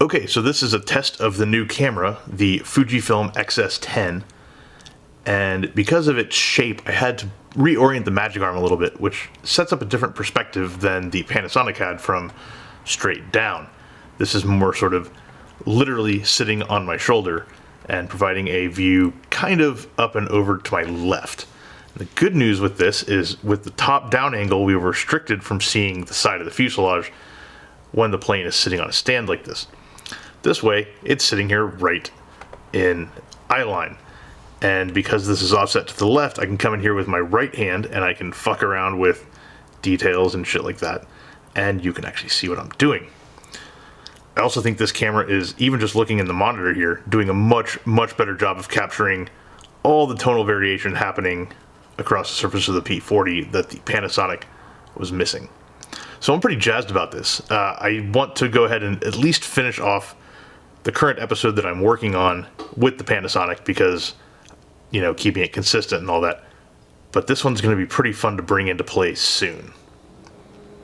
Okay, so this is a test of the new camera, the Fujifilm X-S10, and because of its shape, I had to reorient the magic arm a little bit, which sets up a different perspective than the Panasonic had from straight down. This is more sort of literally sitting on my shoulder and providing a view kind of up and over to my left. The good news with this is with the top down angle, we were restricted from seeing the side of the fuselage when the plane is sitting on a stand like this. This way, it's sitting here right in eye line. And because this is offset to the left, I can come in here with my right hand and I can fuck around with details and shit like that. And you can actually see what I'm doing. I also think this camera is, even just looking in the monitor here, doing a much, much better job of capturing all the tonal variation happening across the surface of the P40 that the Panasonic was missing. So I'm pretty jazzed about this. I want to go ahead and at least finish off the current episode that I'm working on with the Panasonic because, you know, keeping it consistent and all that. But this one's going to be pretty fun to bring into play soon.